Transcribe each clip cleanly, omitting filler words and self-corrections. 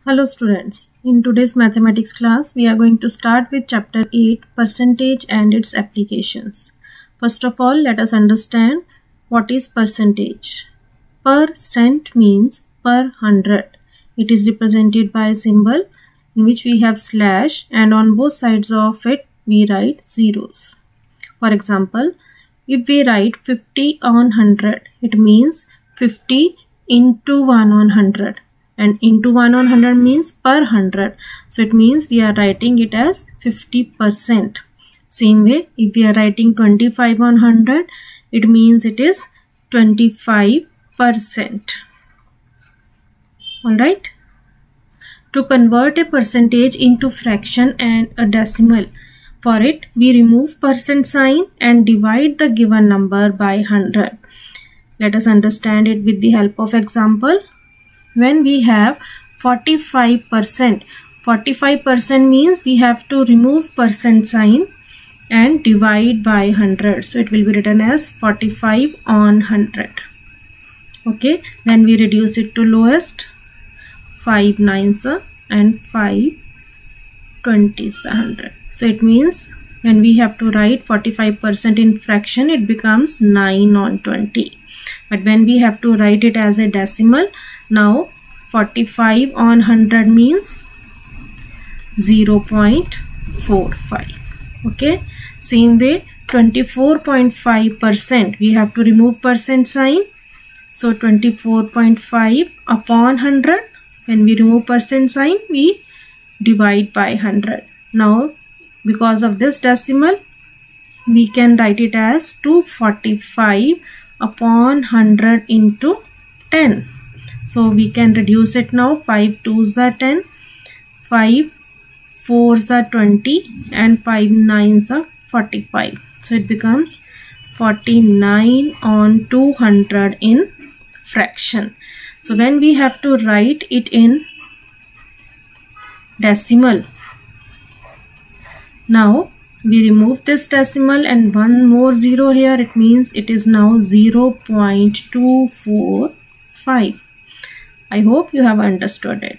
Hello students, in today's mathematics class we are going to start with chapter 8 percentage and its applications. First of all, let us understand what is percentage. Percent means per hundred. It is represented by a symbol in which we have slash and on both sides of it we write zeros. For example, if we write 50 on 100, it means 50 into 1 on 100. And into 1 on 100 means per 100. So it means we are writing it as 50%. Same way, if we are writing 25 on 100, it means it is 25%. Alright. To convert a percentage into fraction and a decimal, for it we remove percent sign and divide the given number by 100. Let us understand it with the help of example. When we have 45%, 45% means we have to remove percent sign and divide by 100. So it will be written as 45 on 100. Okay, then we reduce it to lowest, 5 nines and 5 20s 100. So it means when we have to write 45% in fraction, it becomes 9 on 20. But when we have to write it as a decimal, now 45 on 100 means 0.45. Okay. Same way, 24.5% we have to remove percent sign. So 24.5 upon 100. When we remove percent sign, we divide by 100. Now, because of this decimal, we can write it as 245 upon 100 into 10. So we can reduce it now. 5 2s are 10, 5 4s are 20 and 5 9s are 45. So it becomes 49 on 200 in fraction. So when we have to write it in decimal, now we remove this decimal and one more zero here. It means it is now 0.245. I hope you have understood it.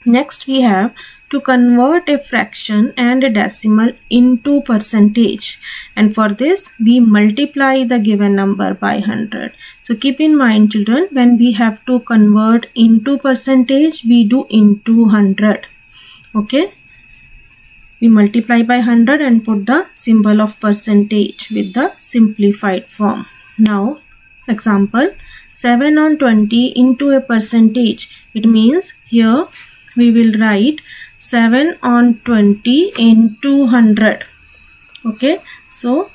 Next we have to convert a fraction and a decimal into percentage. And for this we multiply the given number by 100. So keep in mind children, when we have to convert into percentage, we do into 100. Okay. We multiply by 100 and put the symbol of percentage with the simplified form. Now, example, 7 on 20 into a percentage. It means here we will write 7 on 20 into 100. Okay, so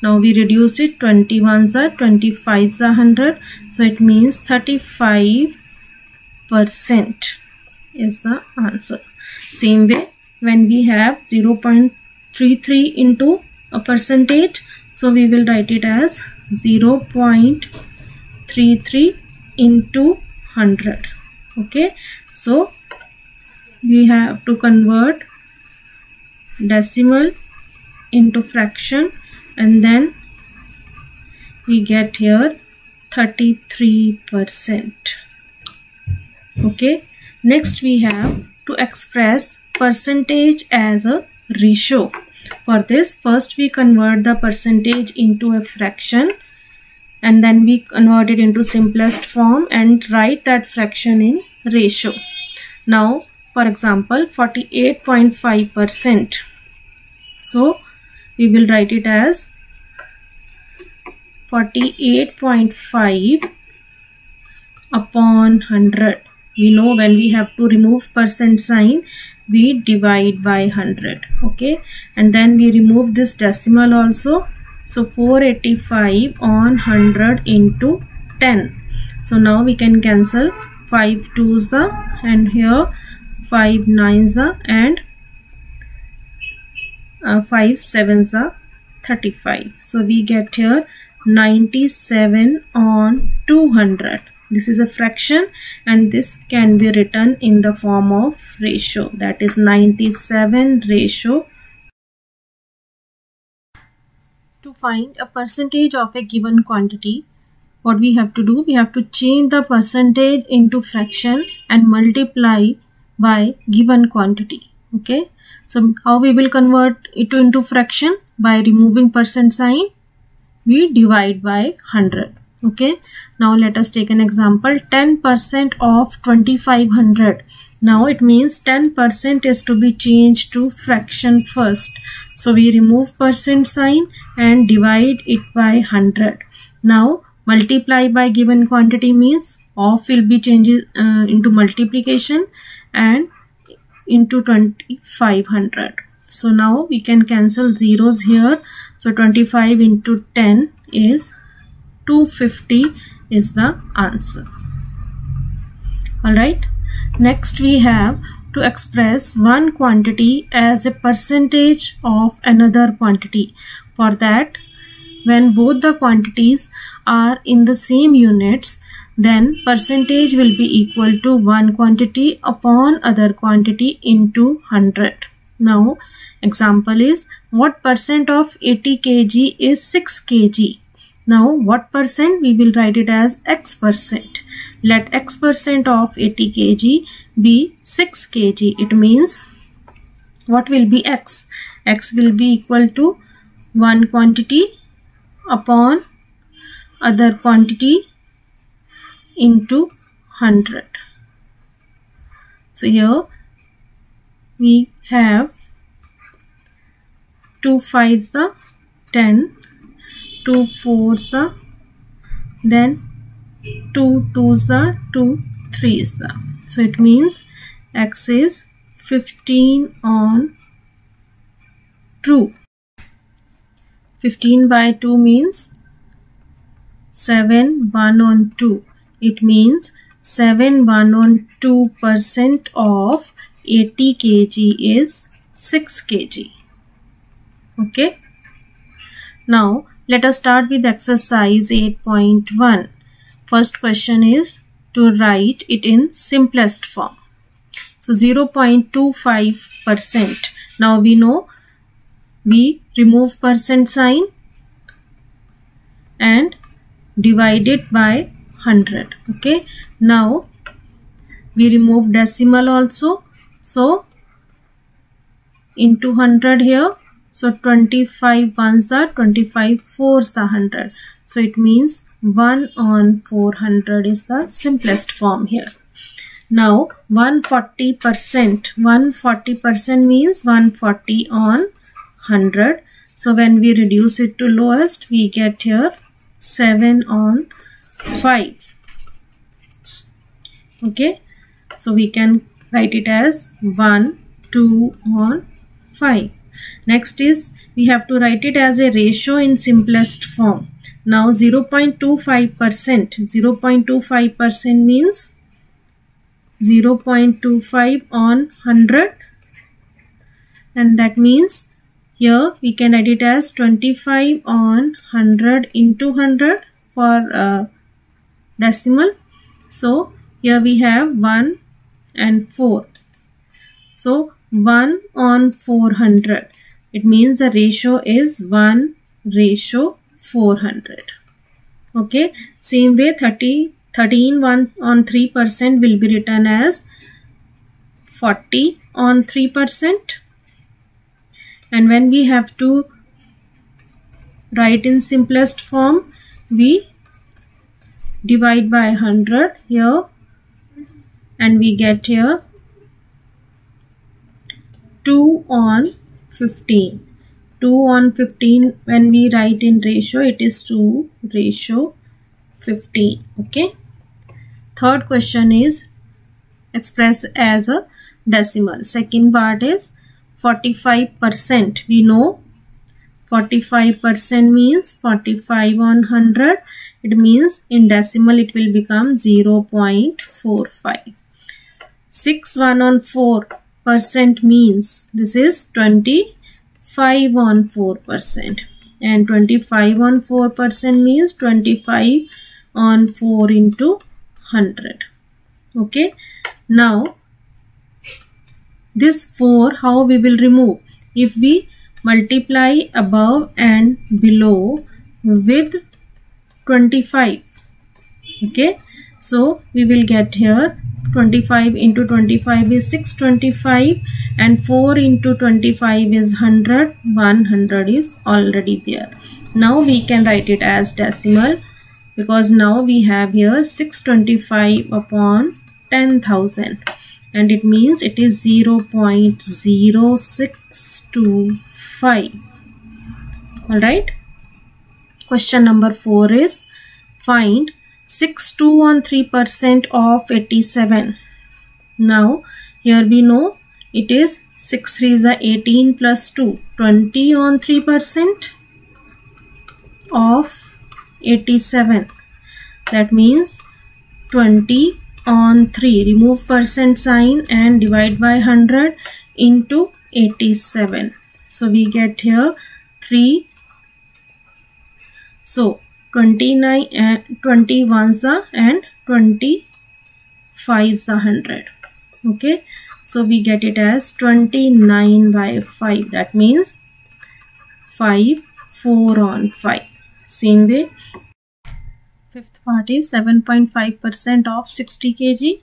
now we reduce it. 21s are 25s are 100. So it means 35% is the answer. Same way, when we have 0.33 into a percentage, so we will write it as 0.33 into 100. Okay, so we have to convert decimal into fraction and then we get here 33%. Okay, next we have to express percentage as a ratio. For this, first we convert the percentage into a fraction and then we convert it into simplest form and write that fraction in ratio. Now, for example, 48.5%. So, we will write it as 48.5 upon 100. We know when we have to remove percent sign, we divide by 100. Okay, and then we remove this decimal also. So 485 on 100 into 10. So now we can cancel 5 2s and here 5 9s and 5 7s are 35. So we get here 97 on 200. This is a fraction and this can be written in the form of ratio, that is 97 ratio. To find a percentage of a given quantity, what we have to do, we have to change the percentage into fraction and multiply by given quantity. Okay, so how we will convert it into fraction? By removing percent sign, we divide by 100. Okay, now let us take an example. 10% of 2500. Now it means 10% is to be changed to fraction first. So we remove percent sign and divide it by 100. Now multiply by given quantity means of will be changed into multiplication and into 2500. So now we can cancel zeros here. So 25 into 10 is 250 is the answer. Alright. Next we have to express one quantity as a percentage of another quantity. For that, when both the quantities are in the same units, then percentage will be equal to one quantity upon other quantity into 100. Now, example is, what percent of 80 kg is 6 kg? Now, what percent? We will write it as x percent. Let x percent of 80 kg be 6 kg. It means, what will be x? X will be equal to one quantity upon other quantity into 100. So here we have 2 5s the 10, 2 4s the, then 2 2s the, 2 3s the. So it means x is 15 on 2. 15 by 2 means 7 1 on 2. It means 7 1 on 2% of 80 kg is 6 kg. Okay. Now let us start with exercise 8.1. First question is to write it in simplest form. So 0.25%. Now we know we remove percent sign and divide it by 100. Okay. Now we remove decimal also. So into 100 here. So 25 ones are 25 fours the 100. So it means 1 on 400 is the simplest form here. Now 140%. 140% means 140 on 100. So when we reduce it to lowest, we get here 7 on 5. Okay. So we can write it as 1, 2 on 5. Next is we have to write it as a ratio in simplest form. Now 0.25%. 0.25% means 0.25 on 100, and that means here we can write it as 25 on 100 into 100 for decimal. So here we have 1 and 4. So 1 on 400. It means the ratio is 1:400. Okay. Same way 13 1 on 3% will be written as 40 on 3%. And when we have to write in simplest form, we divide by 100 here and we get here 2 on 15. 2 on 15, when we write in ratio, it is 2:15. Okay. Third question is expressed as a decimal. Second part is 45%. We know 45% means 45 on 100. It means in decimal it will become 0.45. 6 1 on 4% means this is 25 on 4%. And 25 on 4% means 25 on 4 into 100. Okay. Now this 4 how we will remove? If we multiply above and below with 25. Okay, so we will get here 25 into 25 is 625 and 4 into 25 is 100. 100 is already there. Now we can write it as decimal, because now we have here 625 upon 10,000, and it means it is 0.0625. Alright. Question number 4 is find 62 on 3% of 87. Now here we know it is 6 3s are 18 plus 2, 20 on 3% of 87. That means 20 on 3. Remove percent sign and divide by 100 into 87. So we get here 3. So 29 and 21s are and 25s are 100. Okay, so we get it as 29 by 5. That means 5 4 on 5. Same way, fifth part is 7.5% of 60 kg.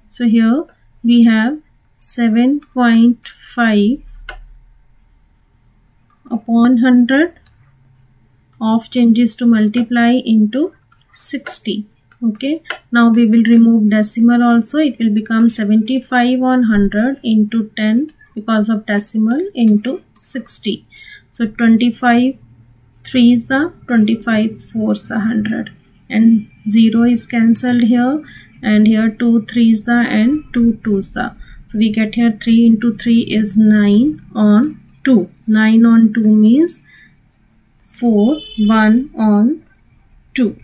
So here we have 7.5 upon 100 of changes to multiply into 60. Okay, now we will remove decimal also. It will become 75 on 100 into 10 because of decimal into 60. So 25 3s are 25, 4s are 100, and 0 is cancelled here, and here 2 3s are and 2 2s are. So we get here 3 into 3 is 9 on 2. 9 on 2 means 4 1 on 2.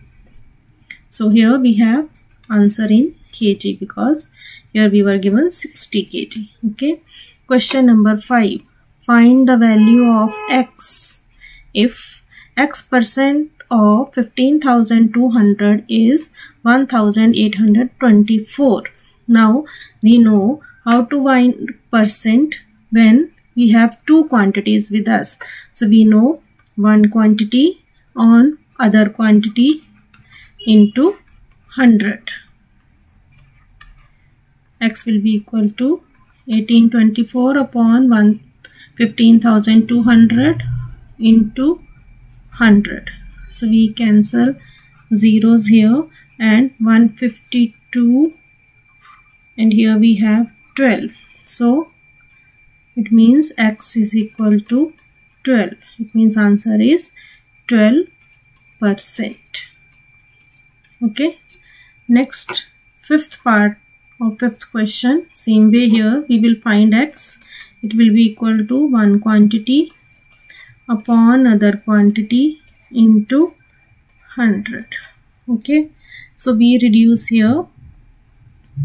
So here we have answer in kg, because here we were given 60 kg. Okay. Question number 5. Find the value of x if x% of 15,200 is 1,824. Now we know how to find percent when we have two quantities with us. So we know one quantity on other quantity into 100. X will be equal to 1824 upon 15,200 into 100. So we cancel zeros here, and 152, and here we have 12. So it means x is equal to 12. It means answer is 12%. Okay. Next, fifth part of fifth question. Same way here we will find x. It will be equal to one quantity upon other quantity into 100. Okay, so we reduce here,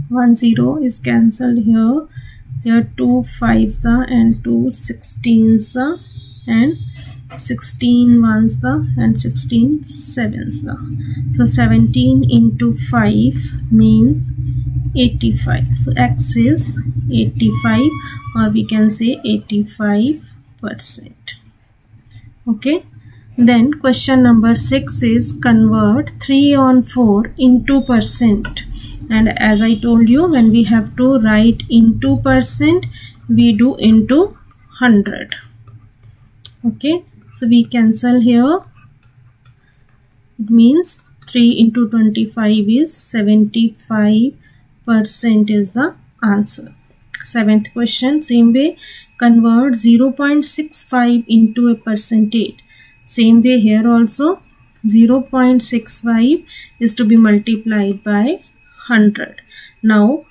1 0 is cancelled here, here 2 5s are and 2 16s are, and 16 1s are and 16 7s are. So 17 into 5 means 85. So x is 85, or we can say 85%. Okay, then question number 6 is convert 3 on 4 into percent. And as I told you, when we have to write into percent, we do into 100. Okay, so we cancel here. It means 3 into 25 is 75% is the answer. Seventh question, same way, convert 0.65 into a percentage. Same way here also, 0.65 is to be multiplied by 100. Now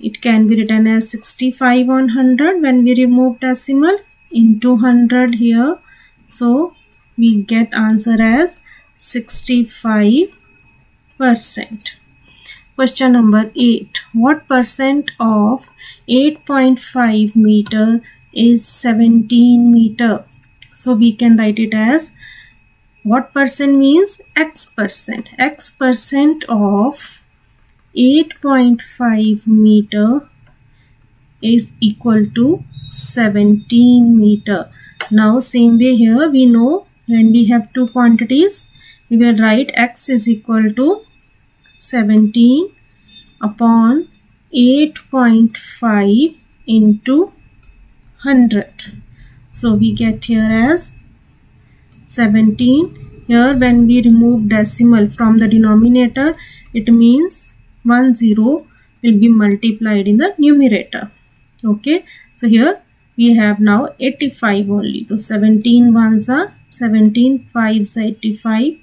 it can be written as 65 on 100 when we remove decimal into 100 here. So we get answer as 65%. Question number 8. What percent of 8.5 meter is 17 meter? So we can write it as, what percent means x percent. X percent of 8.5 meter is equal to 17 meter. Now same way here we know when we have two quantities, we will write x is equal to 17 upon 8.5 into 100. So we get here as 17. Here when we remove decimal from the denominator, it means 1 0 will be multiplied in the numerator. Okay, so here we have now 85 only. So 17 ones are 17, 5s are 85,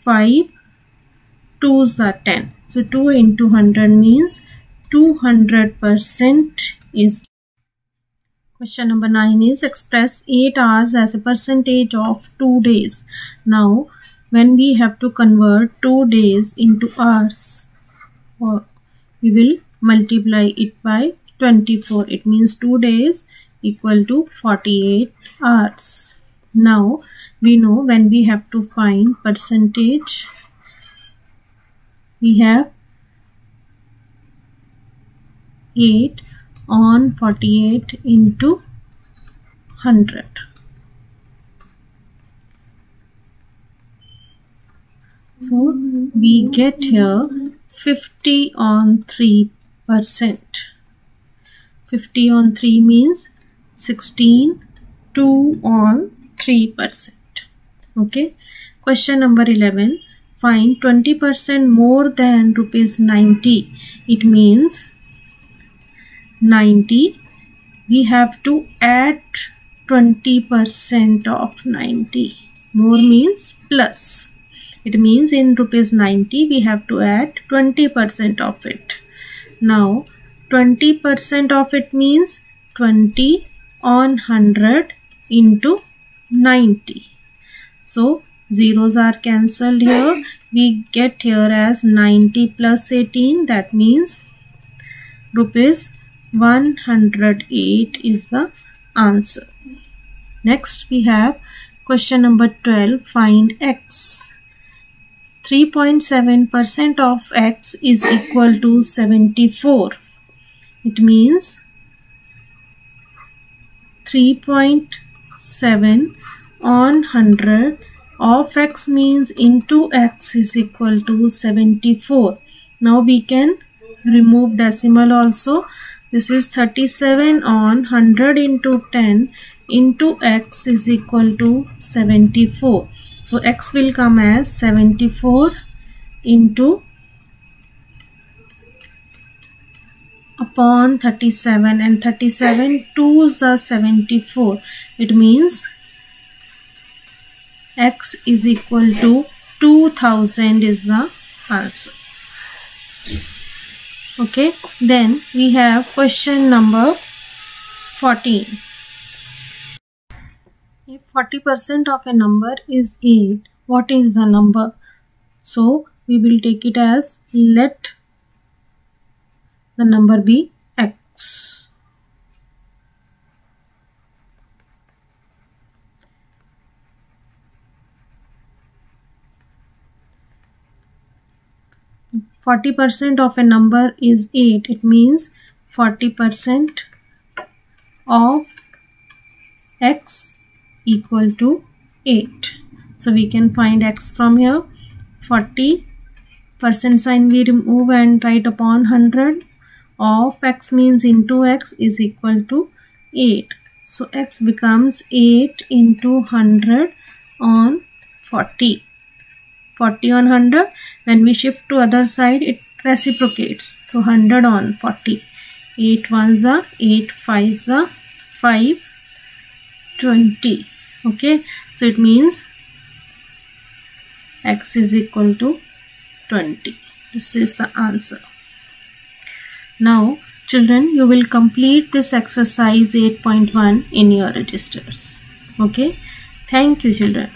5 2s are 10. So 2 into 100 means 200% is. Question number 9 is express 8 hours as a percentage of 2 days. Now when we have to convert 2 days into hours, we will multiply it by 24. It means 2 days equal to 48 hours. Now we know when we have to find percentage, we have 8 on 48 into 100. So we get here 50 on 3%. 50 on 3 means 16, 2 on 3%. Okay. Question number 11. Find 20% more than rupees 90. It means 90. We have to add 20% of 90. More means plus. It means in rupees 90 we have to add 20% of it. Now 20% of it means 20 on 100 into 90. So zeros are cancelled here. We get here as 90 plus 18. That means rupees 108 is the answer. Next we have question number 12. Find x. 3.7% of x is equal to 74. It means 3.7 on 100 of x means into x is equal to 74. Now we can remove decimal also. This is 37 on 100 into 10 into x is equal to 74. So x will come as 74 into upon 37, and 37 2s are 74. It means x is equal to 2000 is the answer. Okay, then we have question number 14. If 40% of a number is 8, what is the number? So we will take it as let the number be x. If 40% of a number is 8, it means 40% of x equal to 8. So we can find x from here. 40% sign we remove and write upon 100 of x means into x is equal to 8. So x becomes 8 into 100 on 40. 40 on 100. When we shift to other side, it reciprocates. So 100 on 40. 8 ones are 8, 5s are 5, 20. Okay, so it means x is equal to 20. This is the answer. Now children, you will complete this exercise 8.1 in your registers. Okay, thank you children.